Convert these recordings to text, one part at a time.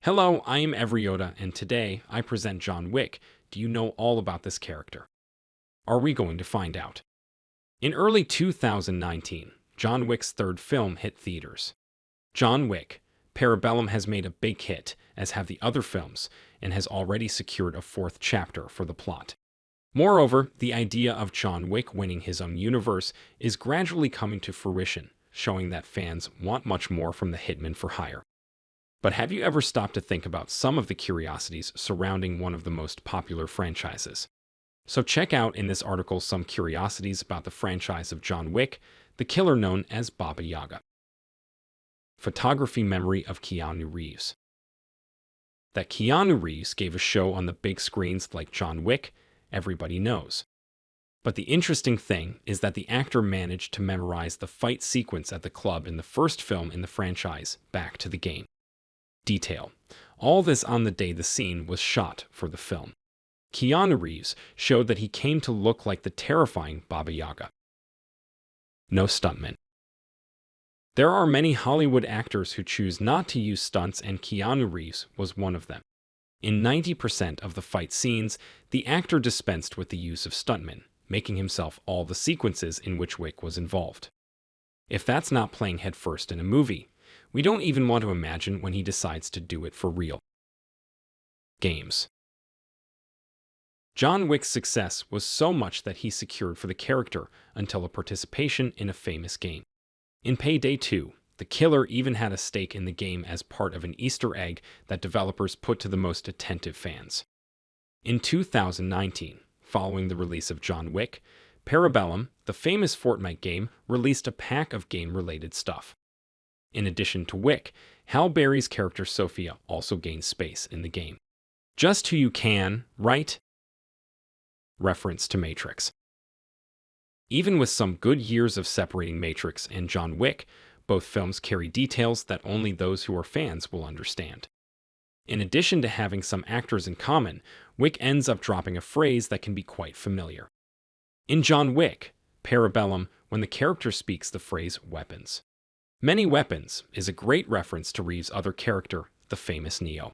Hello, I am Yoda, and today I present John Wick. Do you know all about this character? Are we going to find out? In early 2019, John Wick's third film hit theaters. John Wick, Parabellum has made a big hit, as have the other films, and has already secured a fourth chapter for the plot. Moreover, the idea of John Wick winning his own universe is gradually coming to fruition, showing that fans want much more from the hitman for hire. But have you ever stopped to think about some of the curiosities surrounding one of the most popular franchises? So check out in this article some curiosities about the franchise of John Wick, the killer known as Baba Yaga. Photography memory of Keanu Reeves. That Keanu Reeves gave a show on the big screens like John Wick, everybody knows. But the interesting thing is that the actor managed to memorize the fight sequence at the club in the first film in the franchise, Back to the Game. Detail. All this on the day the scene was shot for the film. Keanu Reeves showed that he came to look like the terrifying Baba Yaga. No stuntmen. There are many Hollywood actors who choose not to use stunts, and Keanu Reeves was one of them. In 90% of the fight scenes, the actor dispensed with the use of stuntmen, making himself all the sequences in which Wick was involved. If that's not playing headfirst in a movie, we don't even want to imagine when he decides to do it for real. Games. John Wick's success was so much that he secured for the character until a participation in a famous game. In Payday 2, the killer even had a stake in the game as part of an Easter egg that developers put to the most attentive fans. In 2019, following the release of John Wick, Parabellum, the famous Fortnite game, released a pack of game-related stuff. In addition to Wick, Halle Berry's character Sophia also gained space in the game. Just who you can, right? Reference to Matrix. Even with some good years of separating Matrix and John Wick, both films carry details that only those who are fans will understand. In addition to having some actors in common, Wick ends up dropping a phrase that can be quite familiar. In John Wick, Parabellum, when the character speaks the phrase weapons. Many weapons is a great reference to Reeves' other character, the famous Neo.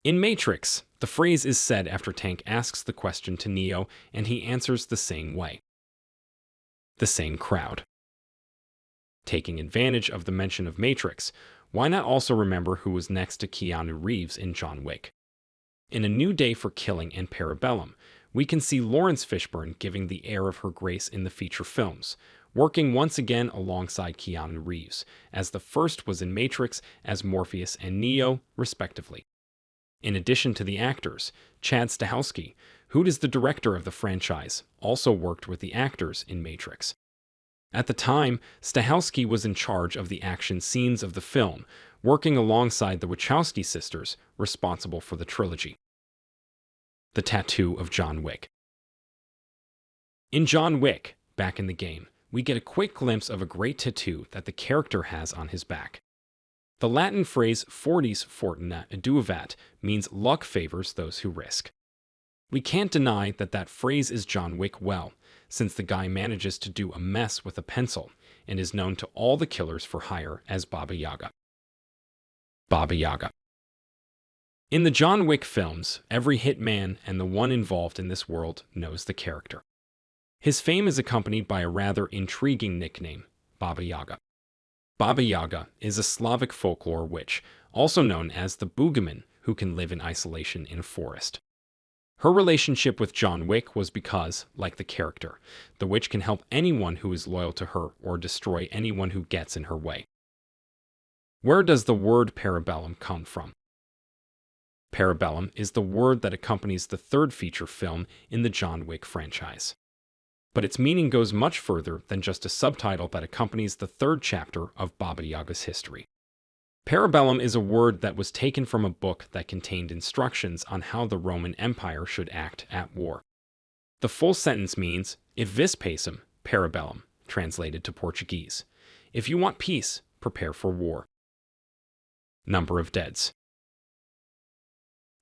In Matrix, the phrase is said after Tank asks the question to Neo, and he answers the same way. The same crowd. Taking advantage of the mention of Matrix, why not also remember who was next to Keanu Reeves in John Wick? In A New Day for Killing and Parabellum, we can see Lawrence Fishburne giving the air of her grace in the feature films, working once again alongside Keanu Reeves, as the first was in Matrix as Morpheus and Neo, respectively. In addition to the actors, Chad Stahelski, who is the director of the franchise, also worked with the actors in Matrix. At the time, Stahelski was in charge of the action scenes of the film, working alongside the Wachowski sisters, responsible for the trilogy. The tattoo of John Wick. In John Wick, Back in the Game, we get a quick glimpse of a great tattoo that the character has on his back. The Latin phrase fortis fortuna eduvat means luck favors those who risk. We can't deny that that phrase is John Wick well, since the guy manages to do a mess with a pencil and is known to all the killers for hire as Baba Yaga. Baba Yaga. In the John Wick films, every hitman and the one involved in this world knows the character. His fame is accompanied by a rather intriguing nickname, Baba Yaga. Baba Yaga is a Slavic folklore witch, also known as the boogeyman, who can live in isolation in a forest. Her relationship with John Wick was because, like the character, the witch can help anyone who is loyal to her or destroy anyone who gets in her way. Where does the word Parabellum come from? Parabellum is the word that accompanies the third feature film in the John Wick franchise. But its meaning goes much further than just a subtitle that accompanies the third chapter of Baba Yaga's history. Parabellum is a word that was taken from a book that contained instructions on how the Roman Empire should act at war. The full sentence means, if vis pacem, parabellum, translated to Portuguese. If you want peace, prepare for war. Number of deaths.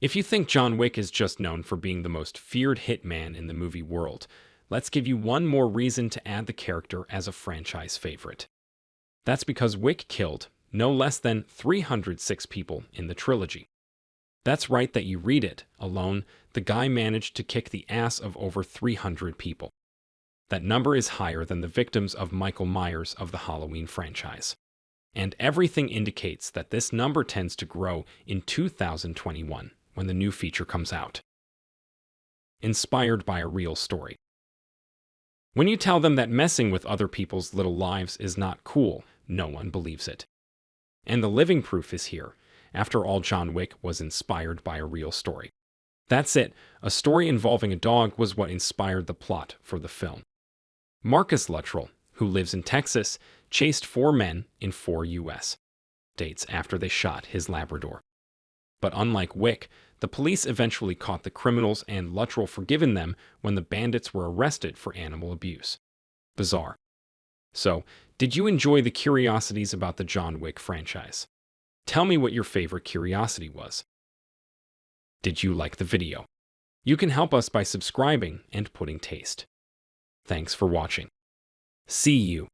If you think John Wick is just known for being the most feared hitman in the movie world, let's give you one more reason to add the character as a franchise favorite. That's because Wick killed no less than 306 people in the trilogy. That's right that you read it. Alone, the guy managed to kick the ass of over 300 people. That number is higher than the victims of Michael Myers of the Halloween franchise. And everything indicates that this number tends to grow in 2021 when the new feature comes out. Inspired by a real story. When you tell them that messing with other people's little lives is not cool, no one believes it. And the living proof is here. After all, John Wick was inspired by a real story. That's it. A story involving a dog was what inspired the plot for the film. Marcus Luttrell, who lives in Texas, chased 4 men in 4 U.S. states after they shot his Labrador. But unlike Wick, the police eventually caught the criminals and Luttrell forgiven them when the bandits were arrested for animal abuse. Bizarre. So, did you enjoy the curiosities about the John Wick franchise? Tell me what your favorite curiosity was. Did you like the video? You can help us by subscribing and putting taste. Thanks for watching. See you.